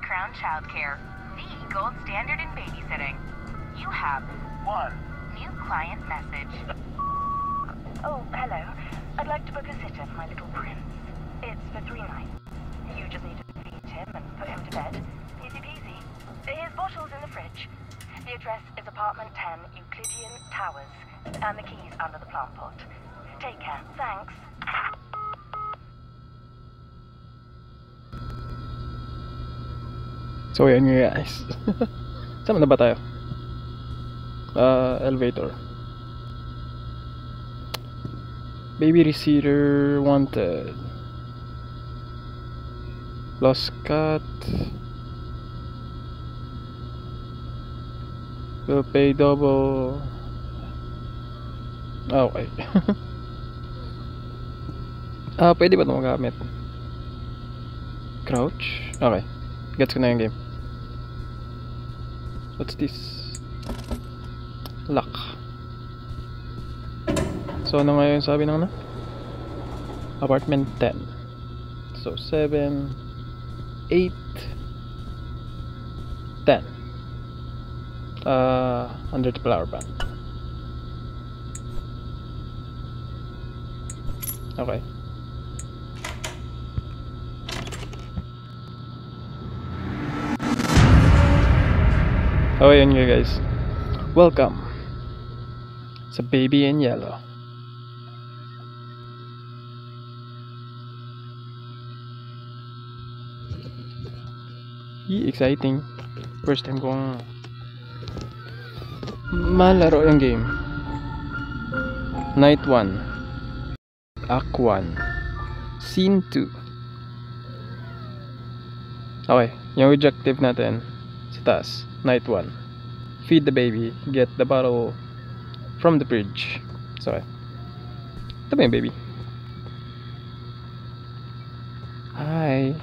Crown Childcare, the gold standard in babysitting. You have one new client message. Oh, hello. I'd like to book a sitter for my little prince. It's for 3 nights. You just need to feed him and put him to bed. Easy peasy. His bottle's in the fridge. The address is apartment 10, Euclidean Towers, and the key's under the plant pot. Take care. Thanks. So yan nga guys. Saan na ba tayo? Elevator. Babysitter wanted. Lost cat. Will pay double. Okay. Pwede ba ito magamit? Crouch? Okay. Gets ko na yung game. What's this? Lock. So ano ngayon sabi ng ano? Apartment 10. So 7 8 10 under the flower pan. Okay. Oh, yun nga guys. Welcome sa Baby in Yellow. Exciting. First time kong malaro yung game. Night 1 Act 1 Scene 2. Okay, yung objective natin sa taas. Night 1. Feed the baby. Get the bottle from the fridge. So, ito ba yung baby? Hi.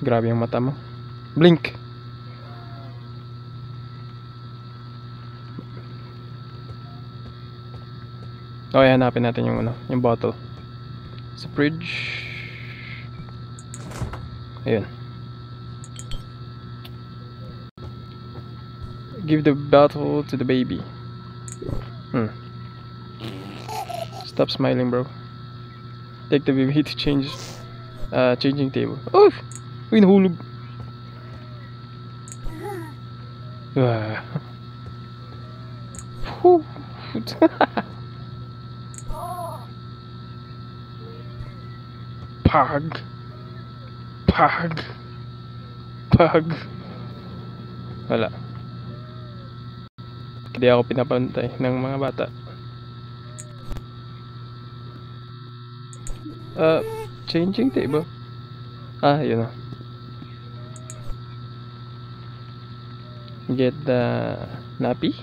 Grabe yung mata mo. Blink. Okay, hanapin natin yung yung bottle sa fridge. Ayun. Give the bottle to the baby. Stop smiling, bro. Take the baby to change changing table. Oh! Uy, nahulog. Pug. Wala. Hindi ako pinapantay ng mga bata. Changing table. Yun na. Get the nappy.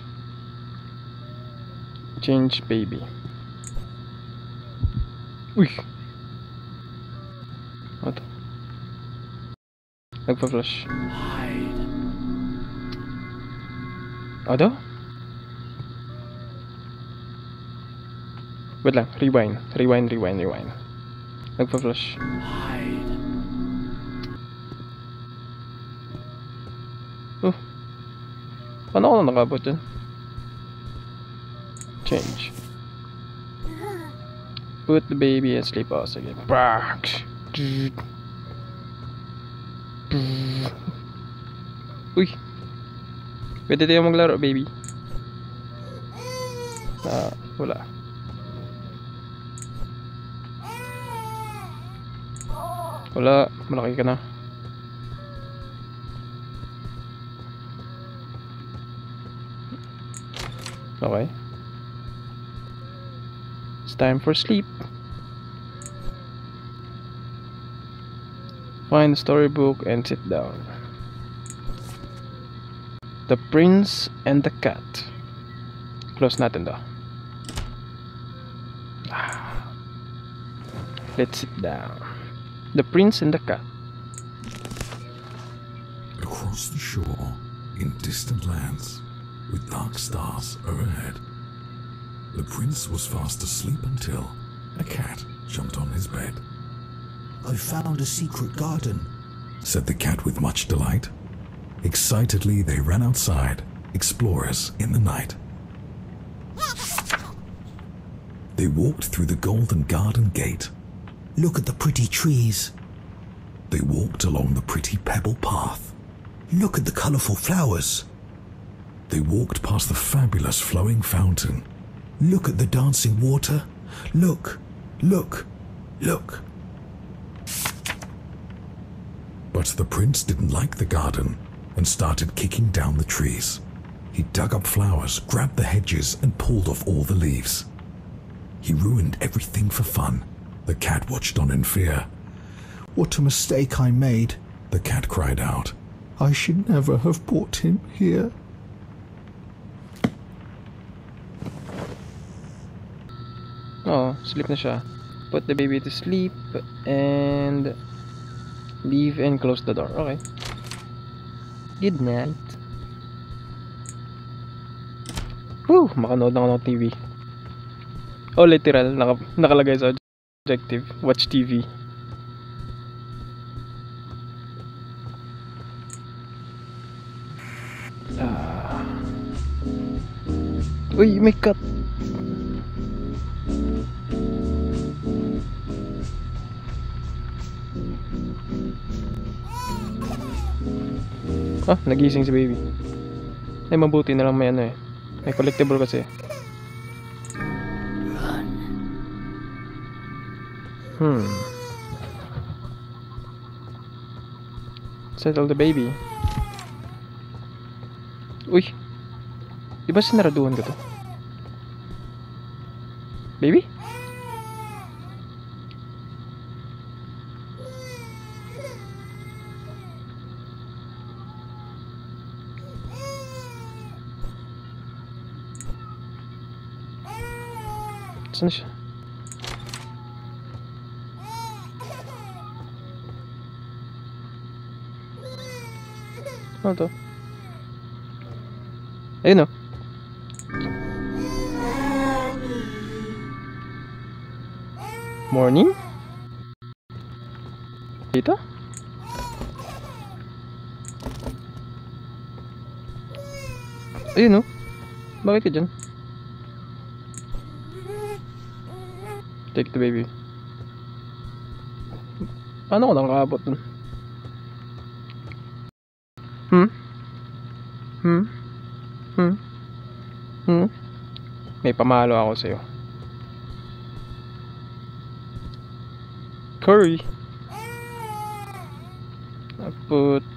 Change baby. Uy. Ano to? Nagpa-flash. Ano? Wait lang, rewind. Nagpa-flash. Oh. Paano ako na nakabot dyan? Change. Put the baby asleep. Oh, sige. Uy. Pwede tayo maglaro, baby. Wala. Wala, malaki ka na. Okay. It's time for sleep. Find the storybook and sit down. The Prince and the Cat. Close natin daw. Let's sit down. The Prince and the Cat. Across the shore, in distant lands, with dark stars overhead, the prince was fast asleep until a cat jumped on his bed. I found a secret garden, said the cat with much delight. Excitedly, they ran outside, explorers in the night. They walked through the golden garden gate. Look at the pretty trees. They walked along the pretty pebble path. Look at the colorful flowers. They walked past the fabulous flowing fountain. Look at the dancing water. Look, look, look. But the prince didn't like the garden and started kicking down the trees. He dug up flowers, grabbed the hedges, and pulled off all the leaves. He ruined everything for fun. The cat watched on in fear. What a mistake I made, the cat cried out. I should never have brought him here. Oh, sleep na siya. Put the baby to sleep and leave and close the door. Okay. Good night. Woo! Makanood na ako ng TV. Oh, literal. Nakalagay sa objective. Watch TV. Uy, may cut. Ah, nagising si baby. Ay, mabuti na lang may ano eh. May collectible kasi. Settle the baby. Uy! Di ba sinaraduhan ko to? Baby? Saan siya? Ano to? Ayun o. Morning? Dito? Ayun o. Bakit ka dyan? Take the baby. Paano ko nakakabot dun? May pamalo ako sa'yo. Curry. I put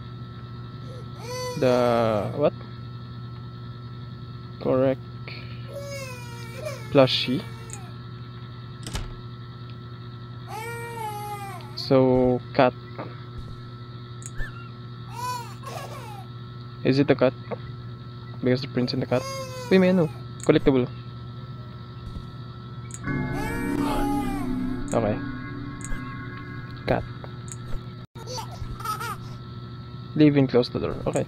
the what? Correct plushie. So cat. Is it a cat? Because the prince and the cat. Uy, may ano? Collectible. Okay. Cat. Leave and close the door. Okay.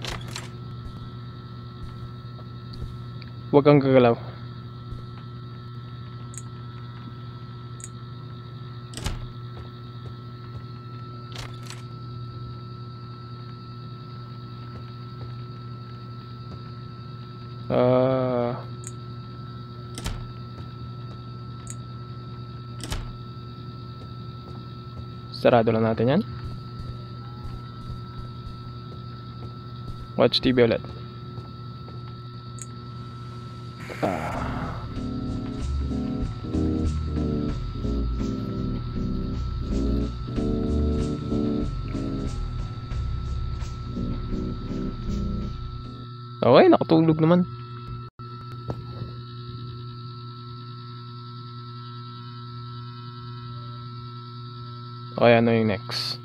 Huwag kang gagalaw. Sarado lang natin yan. Watch TV ulit. Okay, nakatulog naman. Okay, ano yung next?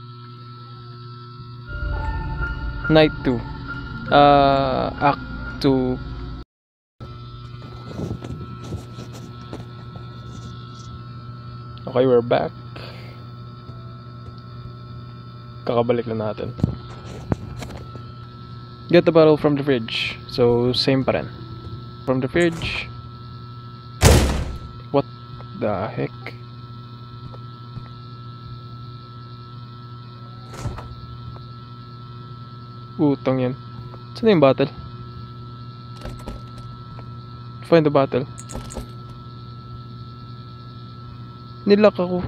Night 2. Act 2. Okay, we're back. Kakabalik na natin. Get the bottle from the fridge. So, same pa rin. From the fridge. What the heck? Utang yan. Saan yung bottle? Find the bottle. Nilock ako.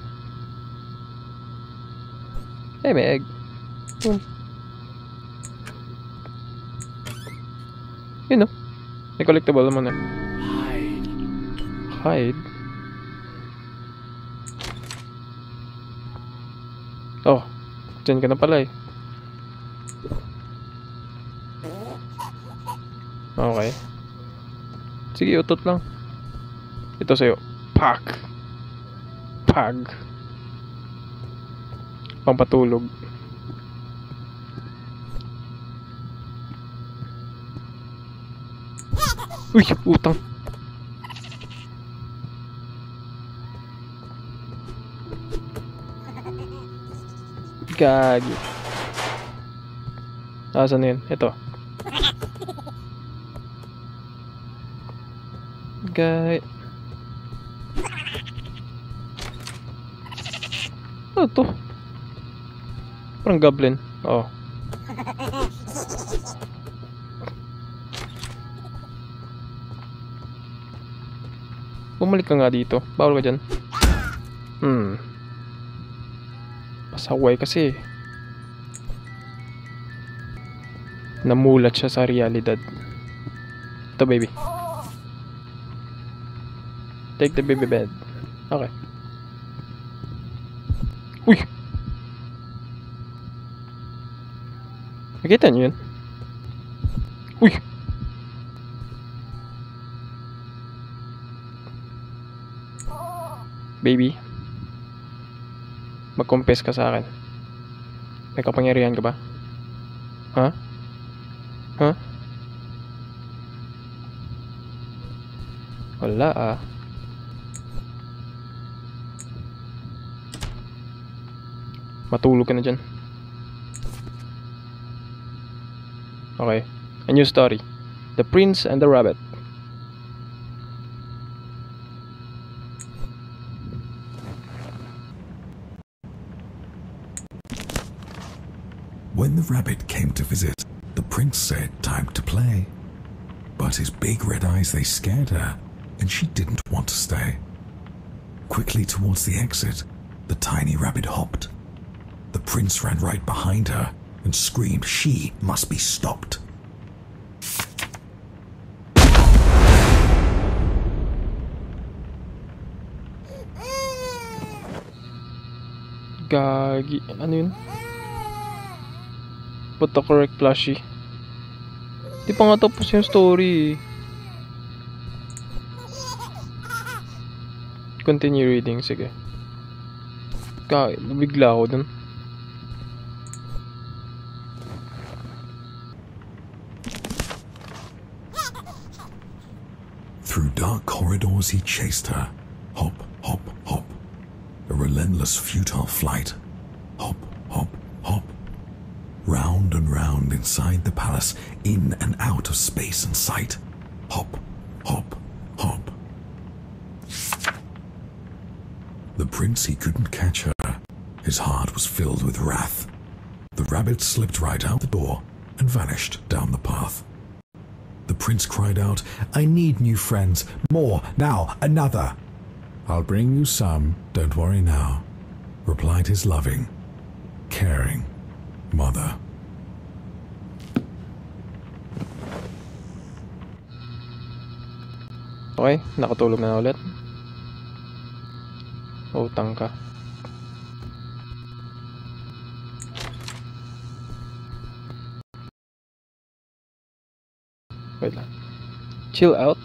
May egg. Yun no? May collectible naman na. Hide. Oh, dyan ka na pala eh. Okay. Sige, utot lang. Ito sa'yo. Pak. Pag. Pampatulog. Uy, utang. Gagi. Asan na yun? Ito. Gagi. Ano to? Parang goblin. Oh. Bumalik ka nga dito. Bawal ka dyan. Pasaway kasi. Namulat siya sa realidad. Ito baby. Take the baby bed. Okay. Uy! Nakita niyo yun? Uy! Baby, mag-confess ka sa akin. May kapangyarihan ka ba? Ha? Ha? Wala ah. Matulog ka na dyan. Okay. A new story. The Prince and the Rabbit. When the rabbit came to visit, the prince said time to play. But his big red eyes, they scared her, and she didn't want to stay. Quickly towards the exit, the tiny rabbit hopped. The prince ran right behind her and screamed she must be stopped. Gagi. Ano yun? Put the correct plushie. Di pa nga tapos yung story. Continue reading. Sige. Gagi. Bigla ako dun. Through dark corridors he chased her. Hop, hop, hop. A relentless, futile flight. Hop, hop, hop. Round and round inside the palace, in and out of space and sight. Hop, hop, hop. The prince, he couldn't catch her. His heart was filled with wrath. The rabbit slipped right out the door and vanished down the path. The prince cried out, "I need new friends. More, now, another." "I'll bring you some, don't worry now," replied his loving, caring mother. Okay, nakatulog na ulit. Utang ka. Wait lang. Chill out.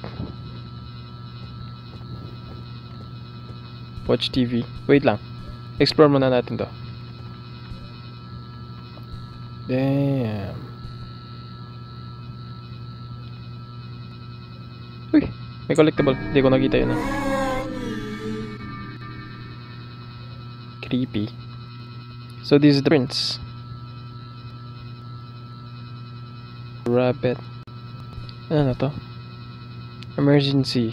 Watch TV. Wait lang. Explore muna natin to. Damn. Uy, may collectible. Hindi ko nakita yun. Creepy. So this is the prince. Rabbit. Ano na to? Emergency.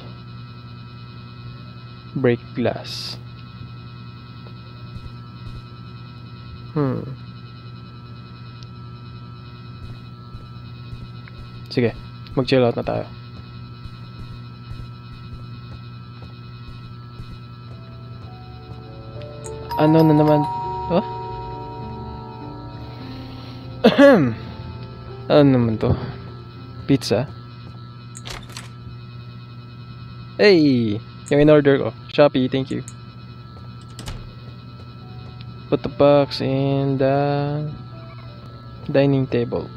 Break glass. Sige, mag-chill out na tayo. Ano na naman? Oh? Ano naman to? Pizza? Hey! Yung in-order ko. Shopee, thank you. Put the box in the dining table.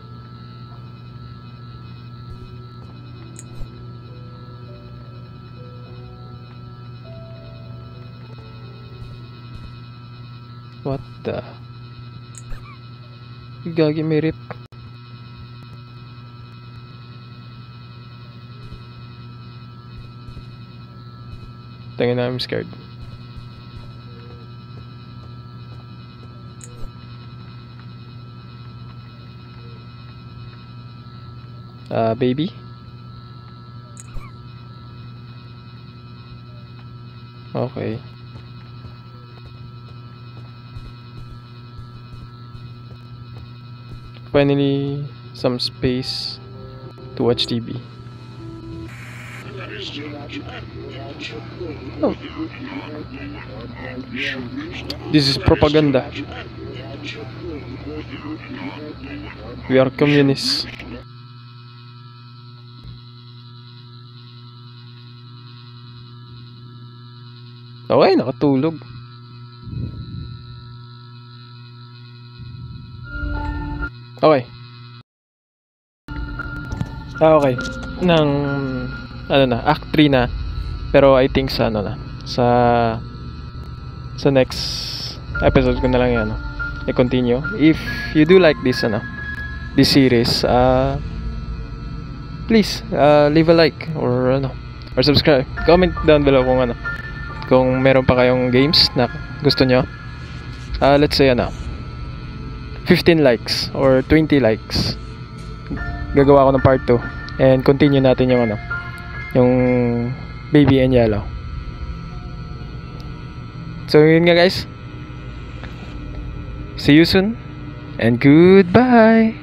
What the? Gagi, may rip. Tingin na, I'm scared. Baby? Okay. Finally, some space to watch TV. Oh. This is propaganda. We are communists. Okay, nakatulog. Okay. Okay. Ano na, Act 3 na. Pero I think sa ano na, sa next episode ko na lang yan, i-continue. If you do like this series, please leave a like or subscribe. Comment down below kung meron pa kayong games na gusto nyo. Let's say 15 likes or 20 likes. Gagawa ko ng part 2 and continue natin yung Baby and Yellow. So yun nga guys. See you soon and goodbye.